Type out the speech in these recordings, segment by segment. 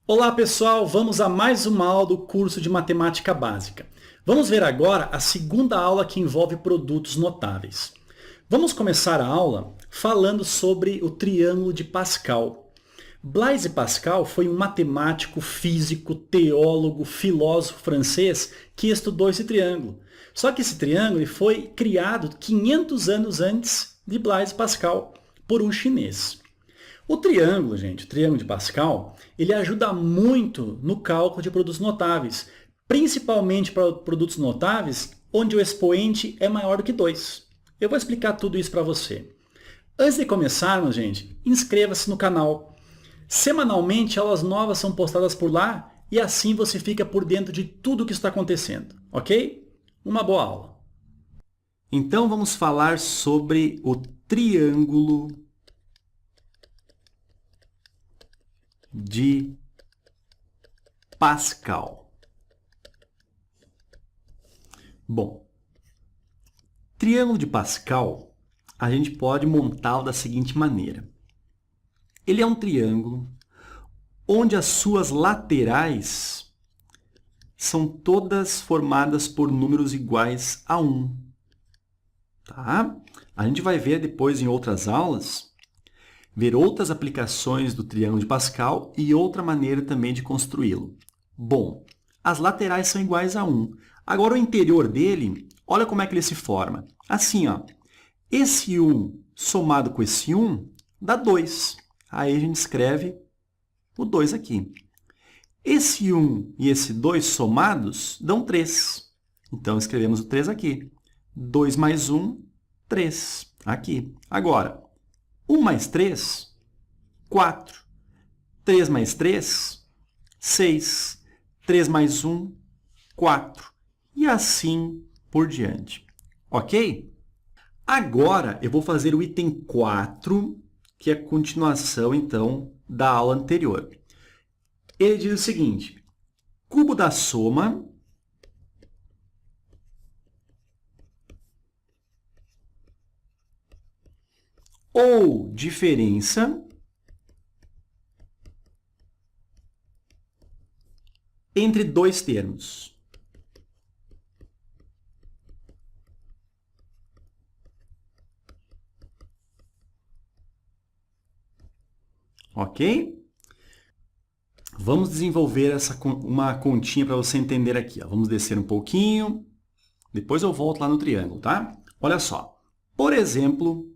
Olá pessoal, vamos a mais uma aula do curso de Matemática Básica. Vamos ver agora a segunda aula que envolve produtos notáveis. Vamos começar a aula falando sobre o triângulo de Pascal. Blaise Pascal foi um matemático, físico, teólogo, filósofo francês que estudou esse triângulo. Só que esse triângulo foi criado 500 anos antes de Blaise Pascal por um chinês. O triângulo, gente, o triângulo de Pascal, ele ajuda muito no cálculo de produtos notáveis, principalmente para produtos notáveis onde o expoente é maior do que 2. Eu vou explicar tudo isso para você. Antes de começarmos, gente, inscreva-se no canal. Semanalmente, aulas novas são postadas por lá e assim você fica por dentro de tudo o que está acontecendo, ok? Uma boa aula. Então, vamos falar sobre o triângulo de Pascal. Bom, triângulo de Pascal, a gente pode montá-lo da seguinte maneira. Ele é um triângulo onde as suas laterais são todas formadas por números iguais a 1. Tá? A gente vai ver depois em outras aulas ver outras aplicações do triângulo de Pascal e outra maneira também de construí-lo. Bom, as laterais são iguais a 1. Agora, o interior dele, olha como é que ele se forma. Assim, ó, esse 1 somado com esse 1 dá 2. Aí a gente escreve o 2 aqui. Esse 1 e esse 2 somados dão 3. Então, escrevemos o 3 aqui. 2 mais 1, 3. Aqui. Agora, 1 mais 3, 4. 3 mais 3, 6. 3 mais 1, 4. E assim por diante. Ok? Agora, eu vou fazer o item 4, que é a continuação, então, da aula anterior. Ele diz o seguinte: cubo da soma ou diferença entre dois termos. Ok? Vamos desenvolver uma continha para você entender aqui. Ó. Vamos descer um pouquinho, depois eu volto lá no triângulo, tá? Olha só. Por exemplo,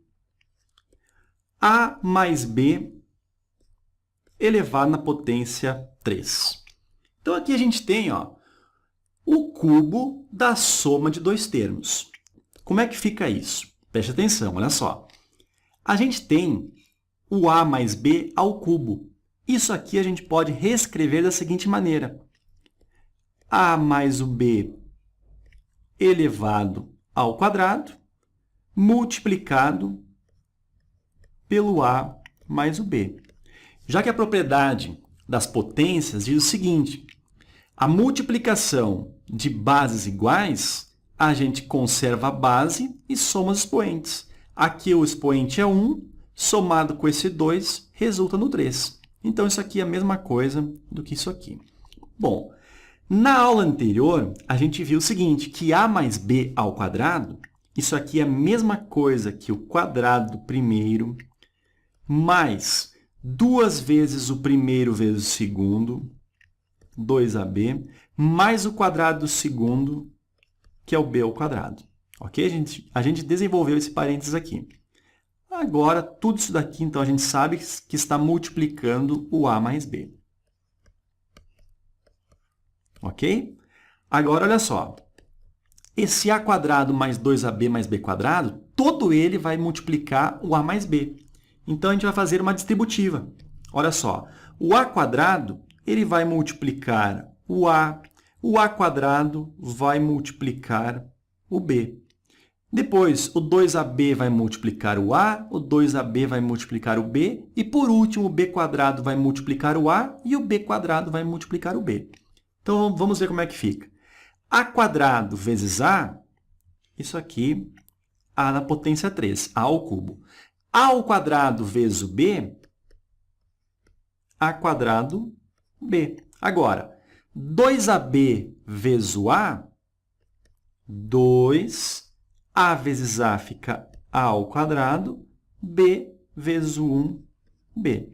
A mais B elevado na potência 3. Então, aqui a gente tem ó, o cubo da soma de dois termos. Como é que fica isso? Preste atenção, olha só. A gente tem o A mais B ao cubo. Isso aqui a gente pode reescrever da seguinte maneira. A mais o B elevado ao quadrado multiplicado pelo A mais o B. Já que a propriedade das potências diz o seguinte, a multiplicação de bases iguais, a gente conserva a base e soma os expoentes. Aqui o expoente é 1, somado com esse 2, resulta no 3. Então, isso aqui é a mesma coisa do que isso aqui. Bom, na aula anterior, a gente viu o seguinte, que A mais B ao quadrado, isso aqui é a mesma coisa que o quadrado do primeiro, mais 2 vezes o primeiro vezes o segundo, 2AB, mais o quadrado do segundo, que é o B ao quadrado. Ok? A gente desenvolveu esse parênteses aqui. Agora, tudo isso daqui, então, a gente sabe que está multiplicando o A mais B. Ok? Agora, olha só. Esse A quadrado mais 2AB mais B quadrado, todo ele vai multiplicar o A mais B. Então, a gente vai fazer uma distributiva. Olha só. O A quadrado, ele vai multiplicar o A quadrado vai multiplicar o B. Depois, o 2AB vai multiplicar o A, o 2AB vai multiplicar o B, e, por último, o B quadrado vai multiplicar o A e o B quadrado vai multiplicar o B. Então, vamos ver como é que fica. A quadrado vezes A, isso aqui, A na potência 3, A ao cubo. A ao quadrado vezes o B, A quadrado B. Agora, 2AB vezes o A, 2A vezes A fica A ao quadrado, B vezes o 1B.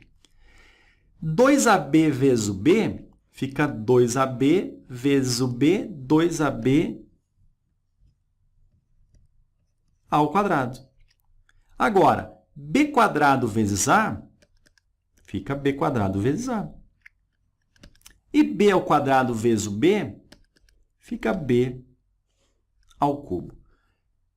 2AB vezes o B fica 2AB vezes o B, 2AB ao quadrado. Agora, B quadrado vezes A fica B quadrado vezes A. E B ao quadrado vezes o B fica B ao cubo.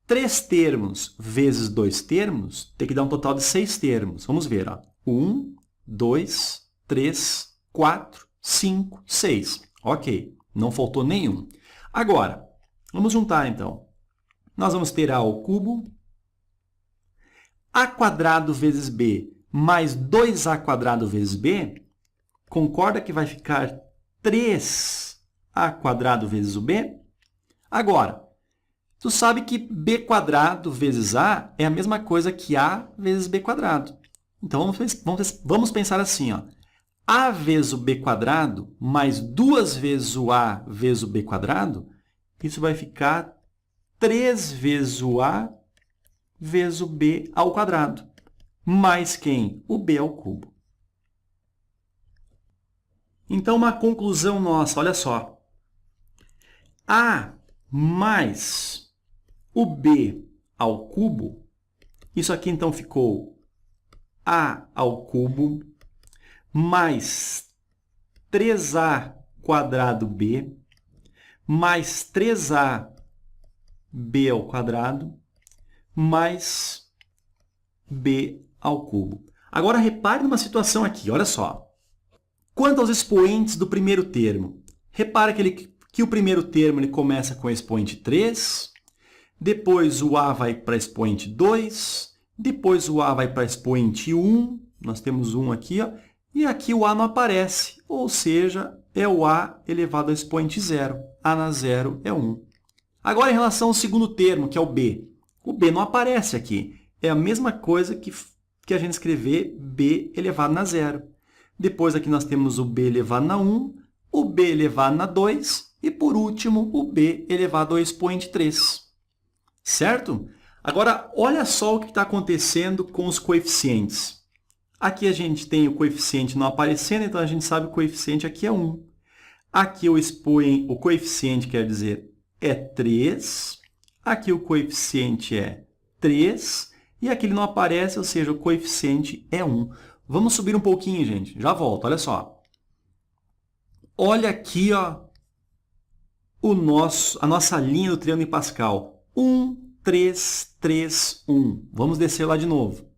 3 termos vezes 2 termos tem que dar um total de 6 termos. Vamos ver. 1, 2, 3, 4, 5, 6. Ok, não faltou nenhum. Agora, vamos juntar então. Nós vamos ter A ao cubo, A quadrado vezes B mais 2A quadrado vezes B, concorda que vai ficar 3A quadrado vezes o B? Agora, tu sabe que B quadrado vezes A é a mesma coisa que A vezes B quadrado. Então, vamos pensar assim, ó. A vezes o B quadrado mais 2 vezes o A vezes o B quadrado, isso vai ficar 3 vezes o A vezes o B ao quadrado. Mais quem? O B ao cubo. Então, uma conclusão nossa, olha só. A mais o B ao cubo, isso aqui então ficou A ao cubo mais 3A quadrado B mais 3A B ao quadrado mais B ao cubo. Agora, repare numa situação aqui, olha só. Quanto aos expoentes do primeiro termo, repara que o primeiro termo ele começa com o expoente 3, depois o A vai para expoente 2, depois o A vai para expoente 1, nós temos 1 aqui, ó, e aqui o A não aparece, ou seja, é o A elevado ao expoente 0. A na 0 é 1. Agora, em relação ao segundo termo, que é o B. O B não aparece aqui. É a mesma coisa que a gente escrever B elevado na 0. Depois aqui nós temos o B elevado na 1, o B elevado na 2 e, por último, o B elevado ao expoente 3. Certo? Agora, olha só o que está acontecendo com os coeficientes. Aqui a gente tem o coeficiente não aparecendo, então a gente sabe que o coeficiente aqui é 1. Aqui o coeficiente quer dizer é 3. Aqui o coeficiente é 3. E aqui ele não aparece, ou seja, o coeficiente é 1. Vamos subir um pouquinho, gente. Já volto, olha só. Olha aqui, ó, a nossa linha do triângulo em Pascal. 1, 3, 3, 1. Vamos descer lá de novo.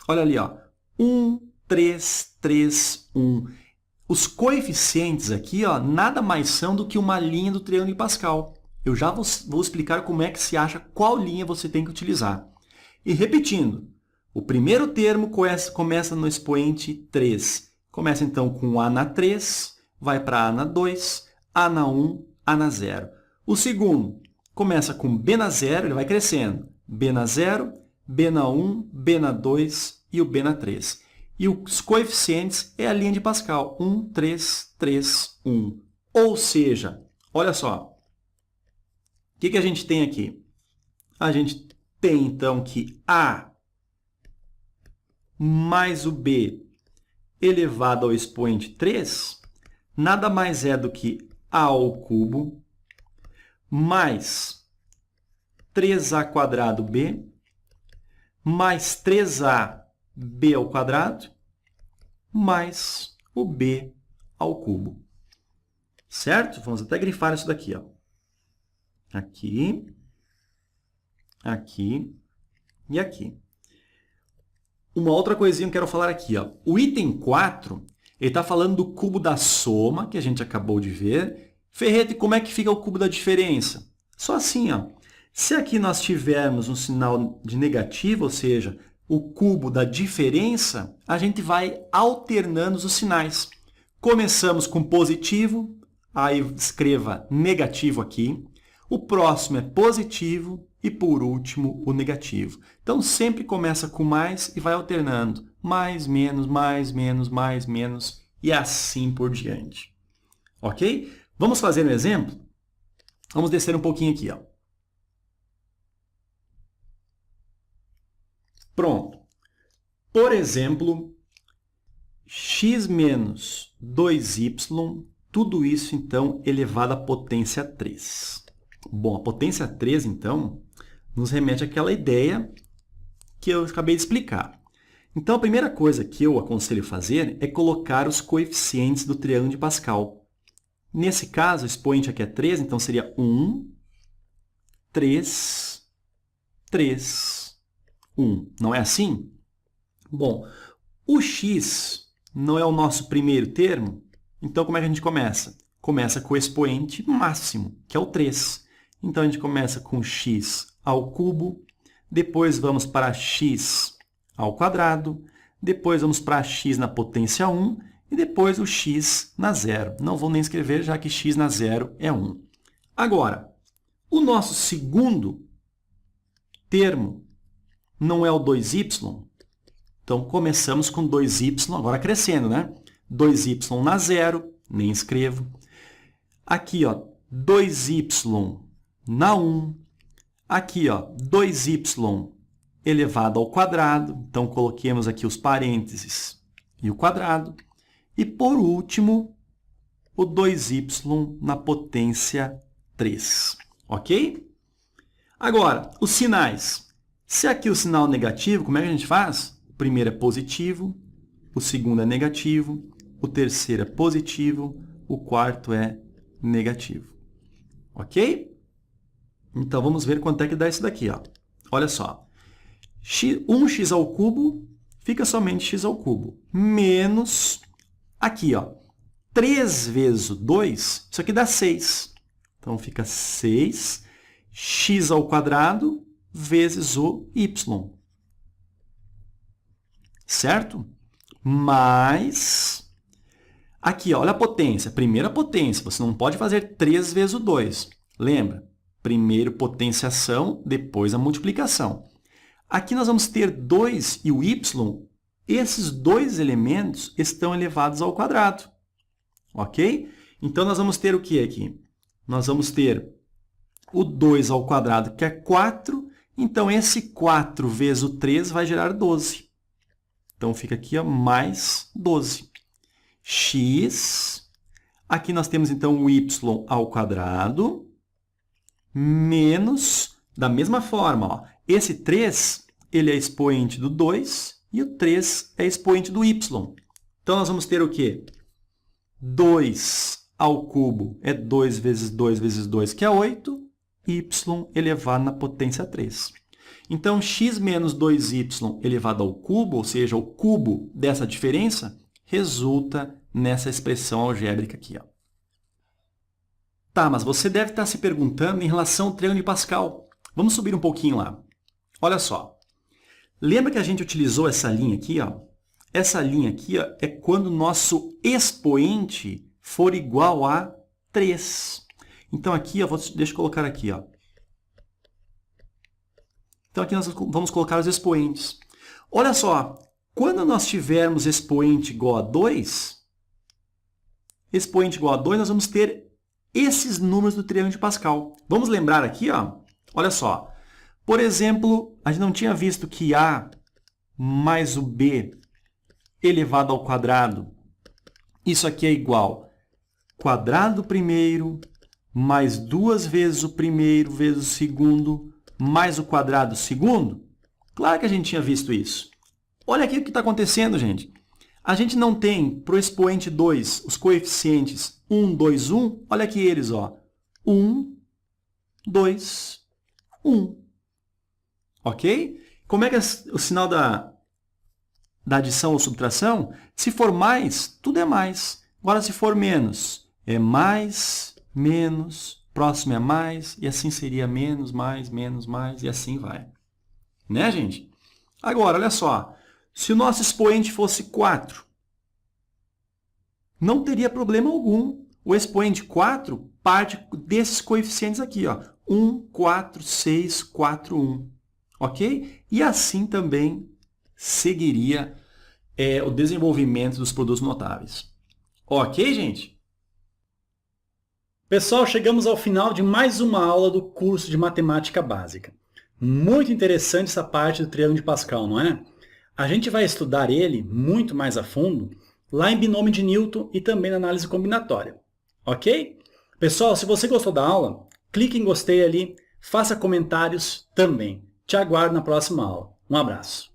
Olha ali, ó. 1, 3, 3, 1. Os coeficientes aqui, ó, nada mais são do que uma linha do triângulo em Pascal. Eu já vou explicar como é que se acha qual linha você tem que utilizar. E repetindo, o primeiro termo começa no expoente 3. Começa então com A na 3, vai para A na 2, A na 1, A na 0. O segundo começa com B na 0, ele vai crescendo. B na 0, B na 1, B na 2 e o B na 3. E os coeficientes é a linha de Pascal. 1, 3, 3, 1. Ou seja, olha só. O que a gente tem aqui? A gente tem, então, que A mais o B elevado ao expoente 3 nada mais é do que A ao cubo mais 3A quadrado B mais 3A B ao quadrado mais o B ao cubo. Certo? Vamos até grifar isso daqui, ó. Aqui, aqui e aqui. Uma outra coisinha que eu quero falar aqui, ó. O item 4, ele está falando do cubo da soma, que a gente acabou de ver. Ferrete, como é que fica o cubo da diferença? Só assim, ó. Se aqui nós tivermos um sinal de negativo, ou seja, o cubo da diferença, a gente vai alternando os sinais. Começamos com positivo, aí escreva negativo aqui. O próximo é positivo e, por último, o negativo. Então, sempre começa com mais e vai alternando. Mais, menos, mais, menos, mais, menos e assim por diante. Ok? Vamos fazer um exemplo? Vamos descer um pouquinho aqui, ó. Pronto. Por exemplo, x menos 2y, tudo isso, então, elevado à potência 3. Bom, a potência 3, então, nos remete àquela ideia que eu acabei de explicar. Então, a primeira coisa que eu aconselho fazer é colocar os coeficientes do triângulo de Pascal. Nesse caso, o expoente aqui é 3, então seria 1, 3, 3, 1. Não é assim? Bom, o x não é o nosso primeiro termo, então como é que a gente começa? Começa com o expoente máximo, que é o 3. Então, a gente começa com x ao cubo, depois vamos para x ao quadrado, depois vamos para x na potência 1 e depois o x na zero. Não vou nem escrever, já que x na zero é 1. Agora, o nosso segundo termo não é o 2y? Então, começamos com 2y, agora crescendo, né? 2y na zero, nem escrevo. Aqui, ó, 2y na 1. Aqui, ó, 2y elevado ao quadrado. Então, coloquemos aqui os parênteses e o quadrado. E, por último, o 2y na potência 3. Ok? Agora, os sinais. Se aqui o sinal é negativo, como é que a gente faz? O primeiro é positivo, o segundo é negativo, o terceiro é positivo, o quarto é negativo. Ok? Então, vamos ver quanto é que dá isso daqui, ó. Olha só. 1x ao cubo fica somente x ao cubo. Menos, aqui, ó, 3 vezes o 2, isso aqui dá 6. Então, fica 6 x ao quadrado vezes o y. Certo? Mais, aqui, ó, olha a potência. Primeira potência, você não pode fazer 3 vezes o 2. Lembra? Primeiro potenciação, depois a multiplicação. Aqui nós vamos ter 2 e o y. Esses dois elementos estão elevados ao quadrado. Ok? Então, nós vamos ter o que aqui? Nós vamos ter o 2 ao quadrado, que é 4. Então, esse 4 vezes o 3 vai gerar 12. Então, fica aqui, ó, mais 12. X. Aqui nós temos, então, o y ao quadrado menos, da mesma forma, ó, esse 3 ele é expoente do 2 e o 3 é expoente do y. Então, nós vamos ter o quê? 2 ao cubo é 2 vezes 2 vezes 2, que é 8, y elevado na potência 3. Então, x menos 2y elevado ao cubo, ou seja, o cubo dessa diferença, resulta nessa expressão algébrica aqui, ó. Tá, mas você deve estar se perguntando em relação ao triângulo de Pascal. Vamos subir um pouquinho lá. Olha só. Lembra que a gente utilizou essa linha aqui, ó? Essa linha aqui, ó, é quando o nosso expoente for igual a 3. Então, aqui, ó, deixa eu colocar aqui, ó. Então, aqui nós vamos colocar os expoentes. Olha só, quando nós tivermos expoente igual a 2, nós vamos ter esses números do triângulo de Pascal. Vamos lembrar aqui, ó, olha só. Por exemplo, a gente não tinha visto que A mais o B elevado ao quadrado, isso aqui é igual quadrado do primeiro mais 2 vezes o primeiro vezes o segundo mais o quadrado do segundo? Claro que a gente tinha visto isso. Olha aqui o que está acontecendo, gente. A gente não tem, para o expoente 2, os coeficientes 1, 2, 1. Olha aqui eles, ó. 1, 2, 1. Ok? Como é que é o sinal da adição ou subtração? Se for mais, tudo é mais. Agora, se for menos, é mais, menos, próximo é mais, e assim seria menos, mais, e assim vai. Né, gente? Agora, olha só. Se o nosso expoente fosse 4, não teria problema algum. O expoente 4 parte desses coeficientes aqui, ó. 1, 4, 6, 4, 1. Ok? E assim também seguiria o desenvolvimento dos produtos notáveis. Ok, gente? Pessoal, chegamos ao final de mais uma aula do curso de Matemática Básica. Muito interessante essa parte do triângulo de Pascal, não é? A gente vai estudar ele muito mais a fundo lá em binômio de Newton e também na análise combinatória. Ok? Pessoal, se você gostou da aula, clique em gostei ali, faça comentários também. Te aguardo na próxima aula. Um abraço.